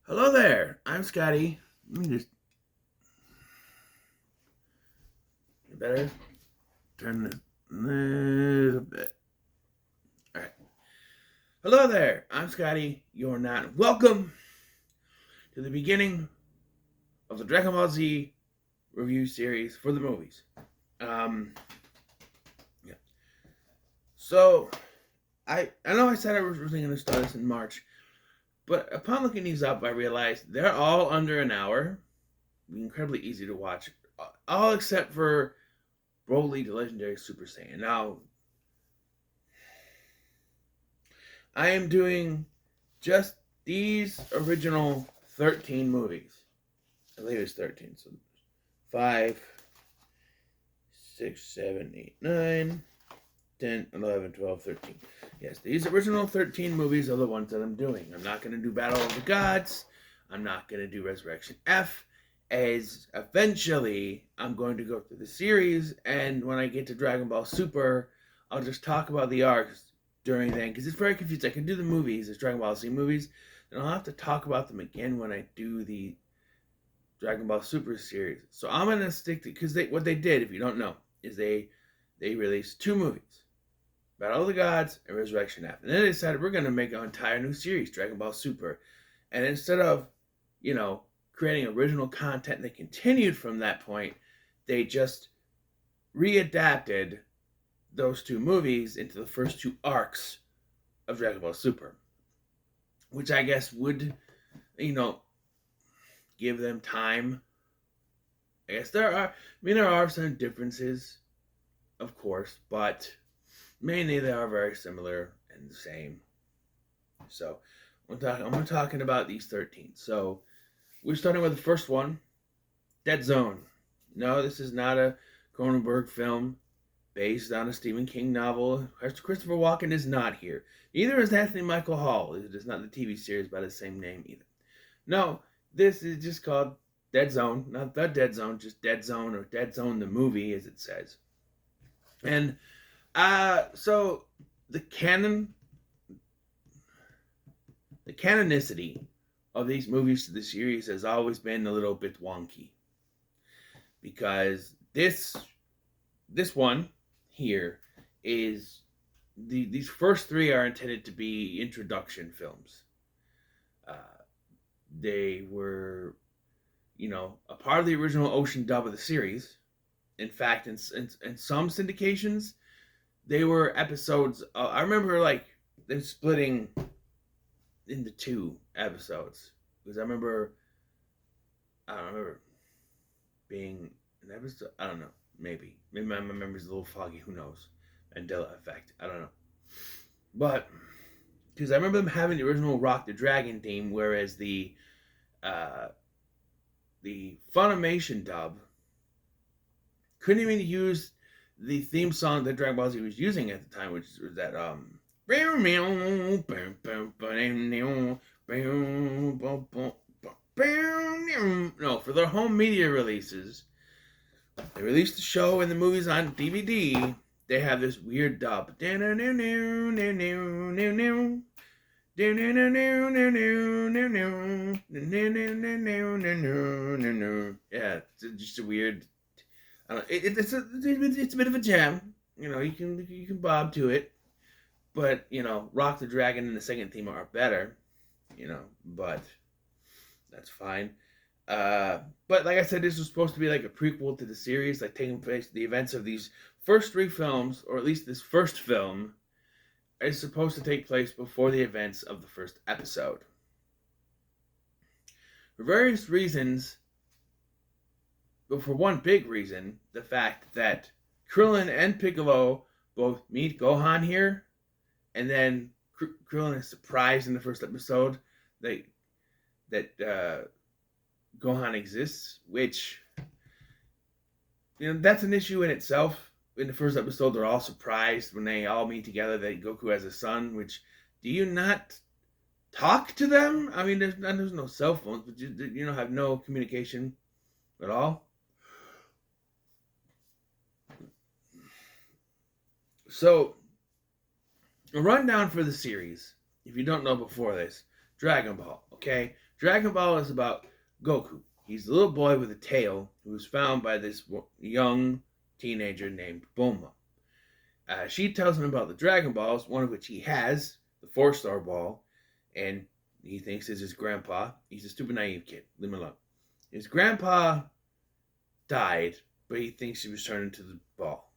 Hello there, I'm Scotty. Let me just better turn this a little bit. Alright. Hello there, I'm Scotty. You're not. Welcome to the beginning of the Dragon Ball Z review series for the movies. Yeah. So I know I said I was originally going to start this in March, but upon looking these up, I realized they're all under an hour. Incredibly easy to watch, all except for Broly the Legendary Super Saiyan. Now, I am doing just these original 13 movies. I believe it's 13. So 5, 6, 7, 8, 9, 10, 11, 12, 13. Yes, these original 13 movies are the ones that I'm doing. I'm not going to do Battle of the Gods. I'm not going to do Resurrection F, as eventually I'm going to go through the series, and when I get to Dragon Ball Super, I'll just talk about the arcs during then, because it's very confusing. I can do the movies, as Dragon Ball Z movies, and I'll have to talk about them again when I do the Dragon Ball Super series. So I'm going to stick to, because what they did, if you don't know, is they released 2 movies, Battle of the Gods and Resurrection F. And then they decided we're going to make an entire new series, Dragon Ball Super. And instead of, creating original content that continued from that point, they just readapted those 2 movies into the first 2 arcs of Dragon Ball Super, which I guess would, give them time. I guess there are some differences, of course, but mainly they are very similar and the same. So I'm talking about these 13. So we're starting with the first one, Dead Zone. No, this is not a Cronenberg film based on a Stephen King novel. Christopher Walken is not here. Neither is Anthony Michael Hall. It is not the TV series by the same name either. No, this is just called Dead Zone. Not The Dead Zone, just Dead Zone, or Dead Zone the movie, as it says. And so the canonicity of these movies to the series has always been a little bit wonky, because this one here is these first 3 are intended to be introduction films. They were, a part of the original Ocean dub of the series. In fact, in some syndications, they were episodes. I remember them splitting into 2 episodes, because I don't remember being an episode. I don't know. Maybe my memory's a little foggy. Who knows? Mandela effect. I don't know. But because I remember them having the original Rock the Dragon theme, whereas the Funimation dub couldn't even use the theme song that Dragon Ball Z was using at the time, which was that no, for their home media releases, they released the show and the movies on DVD. They have this weird dub. Yeah, it's just a weird. It's a bit of a jam. You can bob to it, but Rock the Dragon and the second theme are better. But that's fine. But like I said, this was supposed to be like a prequel to the series, like taking place the events of these first 3 films, or at least this first film is supposed to take place before the events of the first episode. For various reasons, but for one big reason, the fact that Krillin and Piccolo both meet Gohan here, and then Krillin is surprised in the first episode that Gohan exists, which, that's an issue in itself. In the first episode, they're all surprised when they all meet together that Goku has a son, which, do you not talk to them? I mean, there's no cell phones, but you have no communication at all. So, a rundown for the series, if you don't know before this. Dragon Ball, okay? Dragon Ball is about Goku. He's a little boy with a tail who was found by this young teenager named Bulma. She tells him about the Dragon Balls, one of which he has, the 4-star ball, and he thinks is his grandpa. He's a stupid, naive kid. Leave him alone. His grandpa died, but he thinks he was turned into the ball.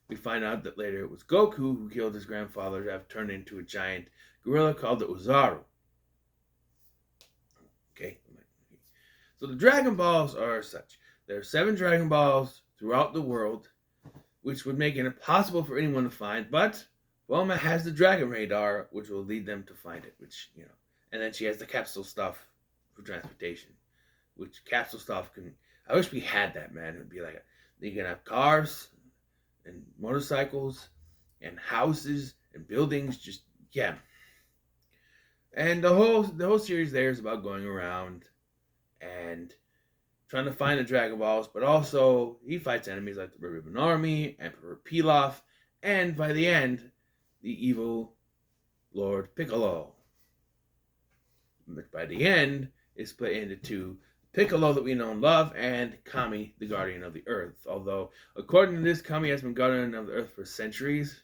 We find out that later it was Goku who killed his grandfather to have turned into a giant gorilla called the Ozaru. Okay. So the Dragon Balls are such. There are 7 Dragon Balls throughout the world, which would make it impossible for anyone to find, but Bulma has the Dragon Radar, which will lead them to find it, and then she has the capsule stuff for transportation, which capsule stuff can, I wish we had that, man. It would be like, you can have cars, and motorcycles, and houses, and buildings, just, yeah. And the whole series there is about going around and trying to find the Dragon Balls, but also he fights enemies like the Red Ribbon Army, Emperor Pilaf, and by the end, the evil Lord Piccolo. Which by the end is split into 2: Piccolo that we know and love, and Kami, the Guardian of the Earth. Although, according to this, Kami has been Guardian of the Earth for centuries.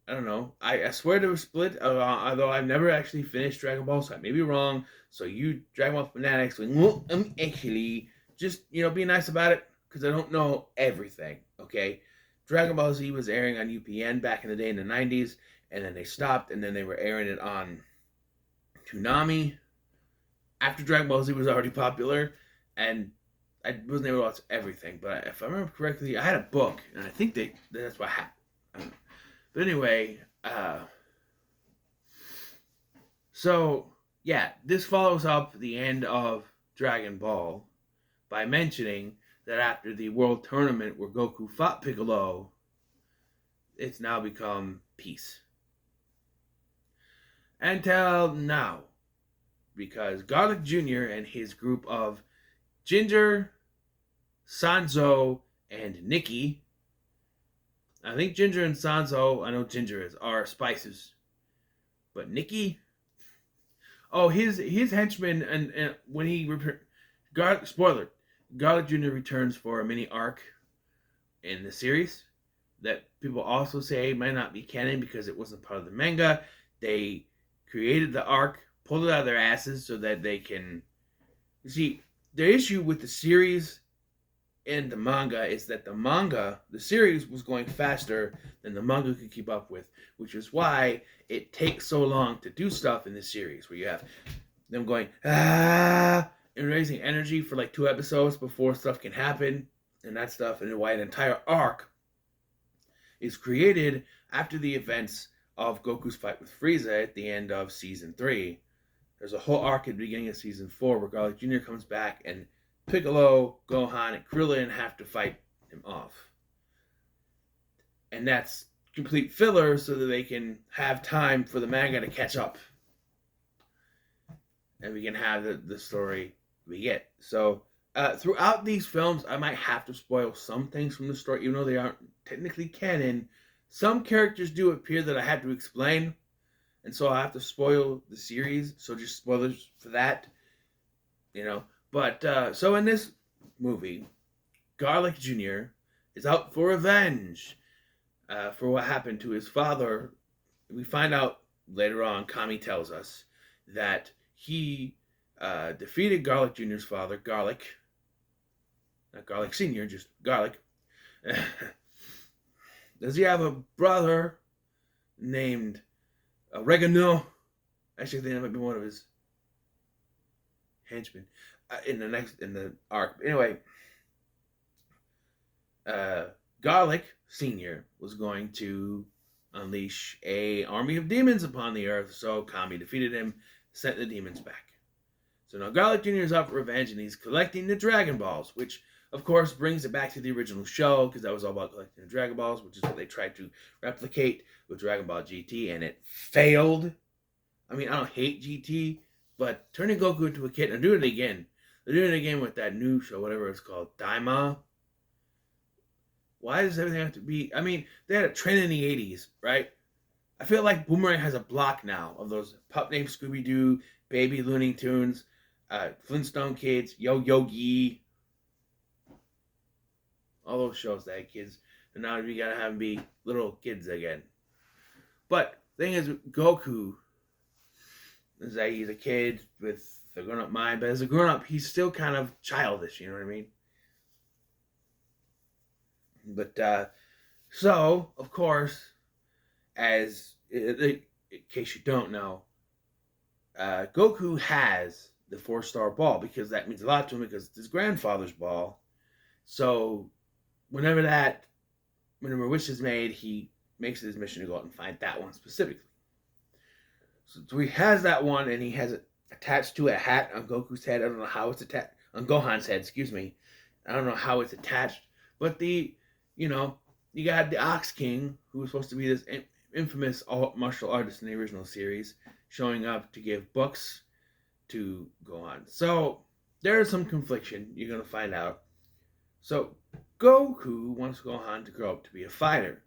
I don't know. I swear they were split, although I've never actually finished Dragon Ball, so I may be wrong. So you Dragon Ball fanatics, well, actually, just, be nice about it, because I don't know everything, okay? Dragon Ball Z was airing on UPN back in the day in the 90s, and then they stopped, and then they were airing it on Toonami after Dragon Ball Z was already popular, and I wasn't able to watch everything, but if I remember correctly, I had a book, and I think that's what happened. But anyway, so, yeah, this follows up the end of Dragon Ball by mentioning that after the World Tournament where Goku fought Piccolo, it's now become peace. Until now, because Garlic Jr. and his group of Ginger, Sanzo, and Nikki, I think Ginger and Sanzo, I know Ginger are spices, but Nikki, his henchman, and when he spoiler, Garlic Jr. returns for a mini arc in the series that people also say might not be canon because it wasn't part of the manga. They created the arc, pulled it out of their asses so that they can, you see, the issue with the series and the manga is that the series was going faster than the manga could keep up with, which is why it takes so long to do stuff in this series, where you have them going, and raising energy for like 2 episodes before stuff can happen, and that stuff, and why an entire arc is created after the events of Goku's fight with Frieza at the end of Season 3. There's a whole arc at the beginning of Season 4 where Garlic Jr. comes back, and Piccolo, Gohan, and Krillin have to fight him off. And that's complete filler so that they can have time for the manga to catch up. And we can have the story we get. So, throughout these films, I might have to spoil some things from the story, even though they aren't technically canon. Some characters do appear that I have to explain, and so I have to spoil the series, so just spoilers for that, But, so in this movie, Garlic Jr. is out for revenge for what happened to his father. We find out later on, Kami tells us, that he defeated Garlic Jr.'s father, Garlic. Not Garlic Sr., just Garlic. Does he have a brother named Oregano? Actually, I think that might be one of his henchmen in the arc. Anyway, Garlic Sr. was going to unleash a army of demons upon the earth, so Kami defeated him, sent the demons back. So now Garlic Jr. is out for revenge, and he's collecting the Dragon Balls, which, of course, brings it back to the original show, because that was all about collecting the Dragon Balls, which is what they tried to replicate with Dragon Ball GT, and it failed. I mean, I don't hate GT, but turning Goku into a kid, and doing it again. They're doing it again with that new show, whatever it's called, Daima. Why does everything have to be... I mean, they had a trend in the 80s, right? I feel like Boomerang has a block now of those pup named Scooby-Doo, Baby Looney Tunes, Flintstone Kids, Yo Yogi, all those shows that had kids. And now we gotta have them be little kids again. But thing is, Goku is that he's a kid with a grown-up mind, but as a grown-up, he's still kind of childish. You know what I mean? But so of course, as in case you don't know, Goku has the 4-star ball because that means a lot to him because it's his grandfather's ball. So whenever a wish is made, he makes it his mission to go out and find that one specifically. So he has that one, and he has it attached to a hat on Goku's head. I don't know how it's attached on Gohan's head. Excuse me. I don't know how it's attached, but you got the Ox King, who was supposed to be this infamous martial artist in the original series, showing up to give books to Gohan. So there is some confliction. You're gonna find out. So Goku wants Gohan to grow up to be a fighter,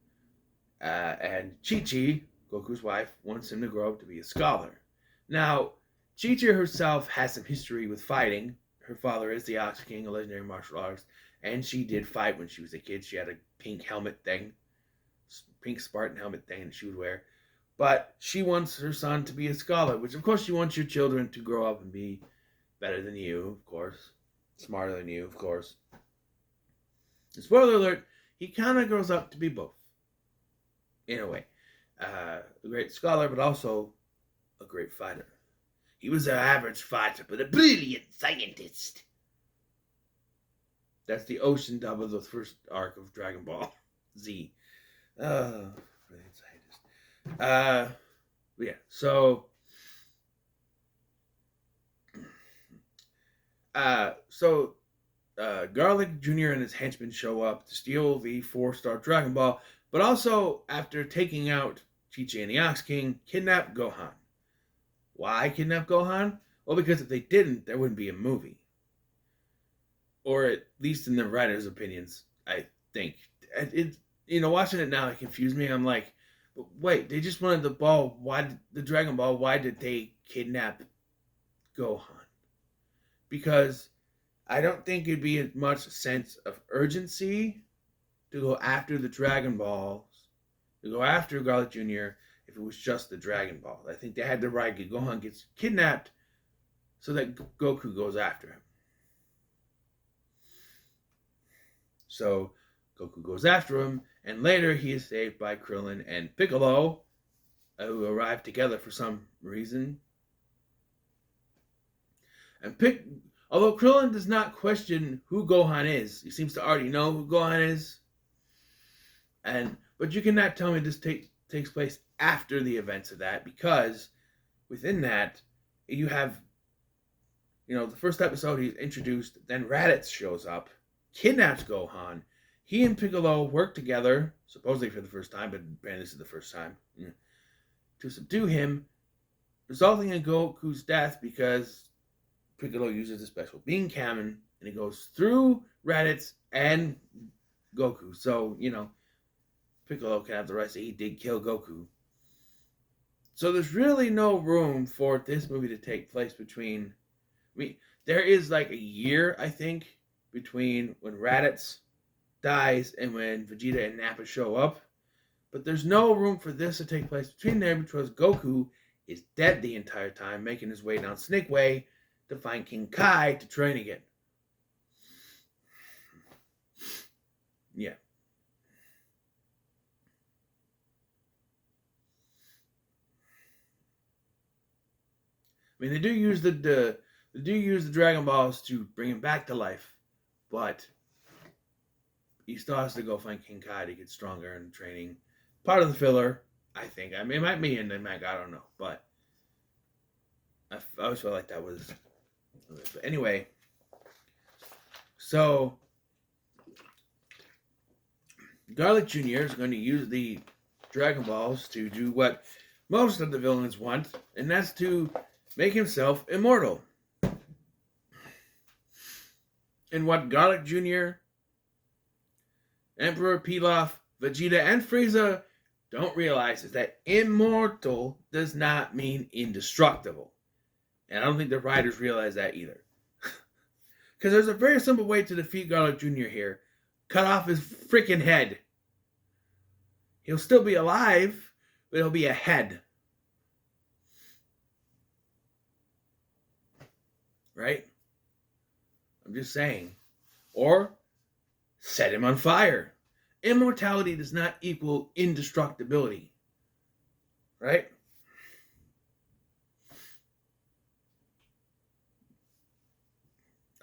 and Chi-Chi, Goku's wife, wants him to grow up to be a scholar. Now, Chi-Chi herself has some history with fighting. Her father is the Ox King, a legendary martial artist, and she did fight when she was a kid. She had a pink helmet thing, pink Spartan helmet thing that she would wear. But she wants her son to be a scholar, which of course you want your children to grow up and be better than you, of course. Smarter than you, of course. And spoiler alert, he kind of grows up to be both. In a way. A great scholar, but also a great fighter. He was an average fighter, but a brilliant scientist. That's the ocean dub of the first arc of Dragon Ball Z. Brilliant scientist. Yeah, so Garlic Jr. and his henchmen show up to steal the 4-star Dragon Ball, but also, after taking out Chi-Chi and the Ox King, kidnap Gohan. Why kidnap Gohan? Well, because if they didn't, there wouldn't be a movie. Or at least in the writers' opinions, I think. Watching it now, it confused me. I'm like, wait, they just wanted the ball. The Dragon Ball? Why did they kidnap Gohan? Because I don't think it'd be as much sense of urgency to go after the Dragon Balls, to go after Garlic Jr. if it was just the Dragon Ball. I think they had to write Gohan gets kidnapped so that Goku goes after him. So Goku goes after him, and later he is saved by Krillin and Piccolo, who arrive together for some reason. And although Krillin does not question who Gohan is, he seems to already know who Gohan is. But you cannot tell me this takes place after the events of that, because within that you have, the first episode he's introduced, then Raditz shows up, kidnaps Gohan. He and Piccolo work together, supposedly for the first time, but apparently this is the first time, to subdue him, resulting in Goku's death because Piccolo uses a special beam cannon, and it goes through Raditz and Goku. So, Piccolo can have the right to say he did kill Goku. So there's really no room for this movie to take place between... there is like a year, I think, between when Raditz dies and when Vegeta and Nappa show up. But there's no room for this to take place between there because Goku is dead the entire time, making his way down Snake Way to find King Kai to train again. Yeah. They do use the Dragon Balls to bring him back to life, but he still has to go find King Kai to get stronger and training. Part of the filler, I think. It might be in the manga, I don't know, but I always felt like that was. But anyway, so Garlic Jr. is going to use the Dragon Balls to do what most of the villains want, and that's to make himself immortal. And what Garlic Jr., Emperor Pilaf, Vegeta, and Frieza don't realize is that immortal does not mean indestructible. And I don't think the writers realize that either. Because there's a very simple way to defeat Garlic Jr. here. Cut off his freaking head. He'll still be alive, but it'll be a head. Right? I'm just saying. Or set him on fire. Immortality does not equal indestructibility. Right?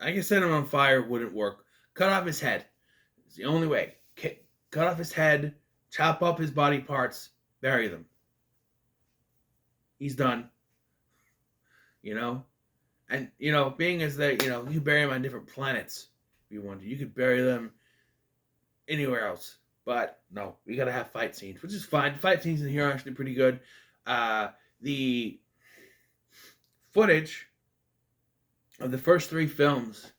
I can set him on fire, wouldn't work. Cut off his head. It's the only way. Cut off his head, chop up his body parts, bury them. He's done. You know? And, being as that, you bury them on different planets if you want to. You could bury them anywhere else. But, no, we got to have fight scenes, which is fine. The fight scenes in here are actually pretty good. The footage of the first 3 films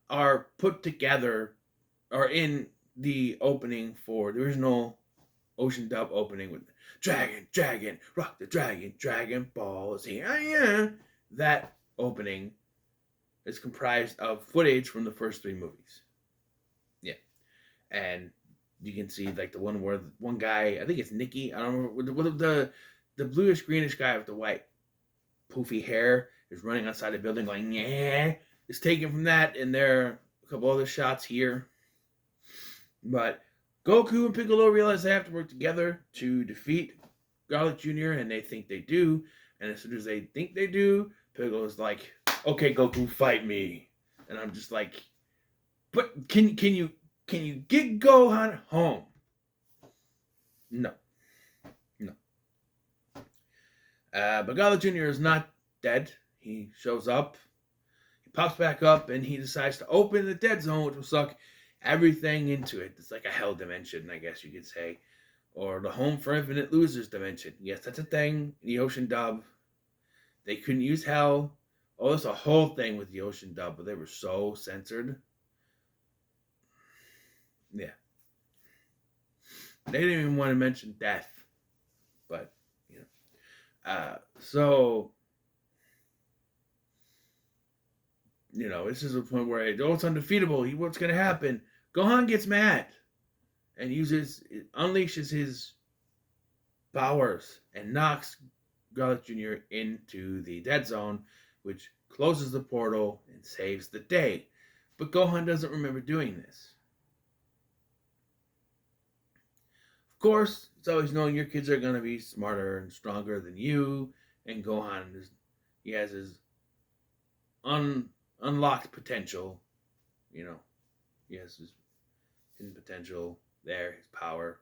are put together, or in the opening for the original Ocean Dub opening with Dragon, rock the Dragon Balls here. Yeah. That opening is comprised of footage from the first 3 movies. Yeah. And you can see like the one where one guy, I think it's Nicky, I don't remember, the bluish greenish guy with the white poofy hair is running outside the building going, yeah. It's taken from that, and there are a couple other shots here. But Goku and Piccolo realize they have to work together to defeat Garlic Jr., and they think they do. And as soon as they think they do, Piccolo's like, okay, Goku, fight me. And I'm just like, but can you get Gohan home? No. But Garlic Jr. is not dead. He shows up. He pops back up, and he decides to open the dead zone, which will suck everything into it. It's like a hell dimension, I guess you could say. Or the home for infinite losers dimension. Yes, that's a thing in the Ocean Dub. They couldn't use hell. Oh, there's a whole thing with the Ocean Dub, but they were so censored. Yeah. They didn't even want to mention death. But, so, this is a point where, it's undefeatable. What's going to happen? Gohan gets mad and unleashes his powers and knocks Garlic Jr. into the dead zone, which closes the portal and saves the day. But Gohan doesn't remember doing this. Of course, it's always known your kids are going to be smarter and stronger than you, and Gohan, he has his unlocked potential, he has his hidden potential there, his power,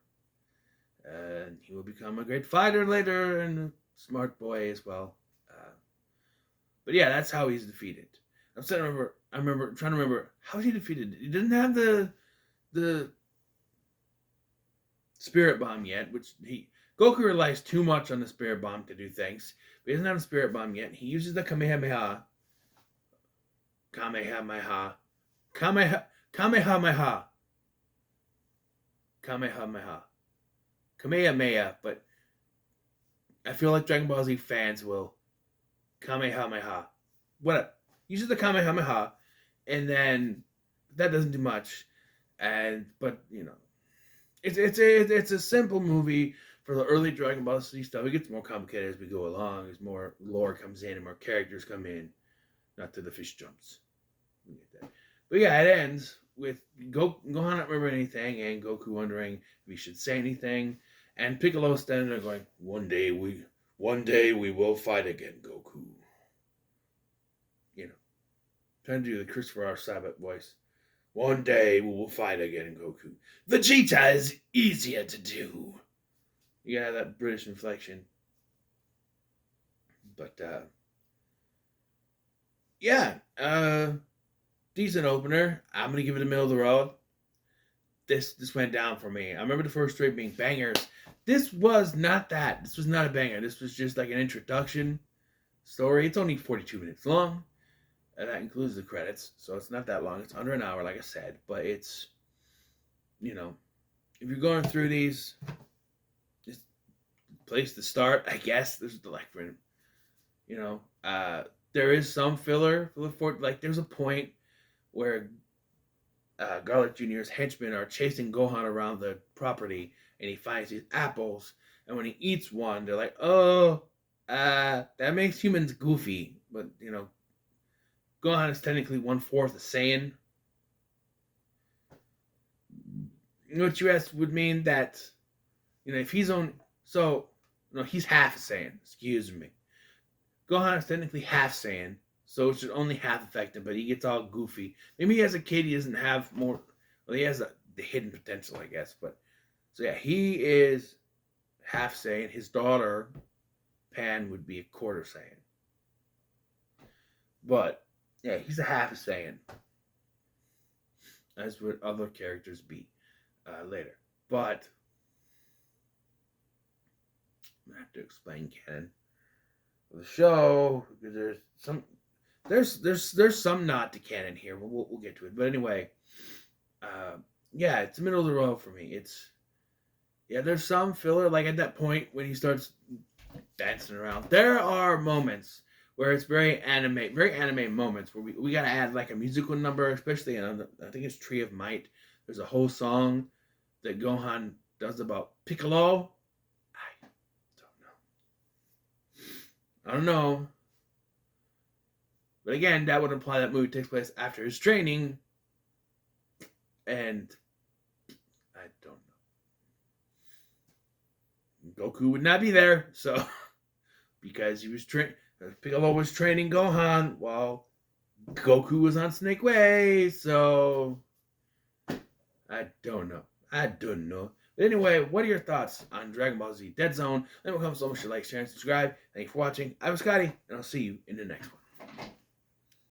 and he will become a great fighter later, and a smart boy as well. But yeah, that's how he's defeated. I'm trying to remember how he defeated. He didn't have the Spirit Bomb yet, Goku relies too much on the Spirit Bomb to do things. But he doesn't have the Spirit Bomb yet. He uses the Kamehameha. Kamehameha. Kamehameha, but I feel like Dragon Ball Z fans will Kamehameha. Whatever. Uses the Kamehameha, and then that doesn't do much. But it's a simple movie for the early Dragon Ball Z stuff. It gets more complicated as we go along, as more lore comes in and more characters come in. Not to the fish jumps. But yeah, it ends with Gohan not remembering anything, and Goku wondering if he should say anything, and Piccolo standing there going, One day we will fight again, Goku. Trying to do the Christopher R. Sabat voice. One day we will fight again, Goku. Vegeta is easier to do. You got that British inflection. But, decent opener. I'm going to give it a middle of the road. This went down for me. I remember the first 3 being bangers. This was not that. This was not a banger. This was just like an introduction story. It's only 42 minutes long. And that includes the credits. So it's not that long. It's under an hour, like I said. But it's, if you're going through these, place to start, I guess. There's the like, you know, there is some filler for like. There's a point where Garlic Jr.'s henchmen are chasing Gohan around the property, and he finds these apples. And when he eats one, they're like, "Oh, that makes humans goofy." But Gohan is technically 1/4 a Saiyan. Which you asked would mean that, if he's on, so, no, he's half a Saiyan. Excuse me. Gohan is technically half Saiyan, so it should only half affect him, but he gets all goofy. Maybe as a kid he doesn't have more. Well, he has the hidden potential, I guess. But so yeah, he is half Saiyan. His daughter Pan would be a quarter Saiyan. But yeah, he's a half a Saiyan, as would other characters be later. But I'm gonna have to explain canon of the show because there's some nod to canon here, but we'll get to it. But anyway, yeah, it's the middle of the road for me. There's some filler, like at that point when he starts dancing around. There are moments where it's very anime moments where we gotta add like a musical number, especially in I think it's Tree of Might. There's a whole song that Gohan does about Piccolo. I don't know. But again, that would imply that movie takes place after his training. And I don't know. Goku would not be there, so because he was Piccolo was training Gohan while Goku was on Snake Way, so I don't know. But anyway, what are your thoughts on Dragon Ball Z Dead Zone? Let me know so much to like, share, and subscribe. Thank you for watching. I'm Scotty, and I'll see you in the next one.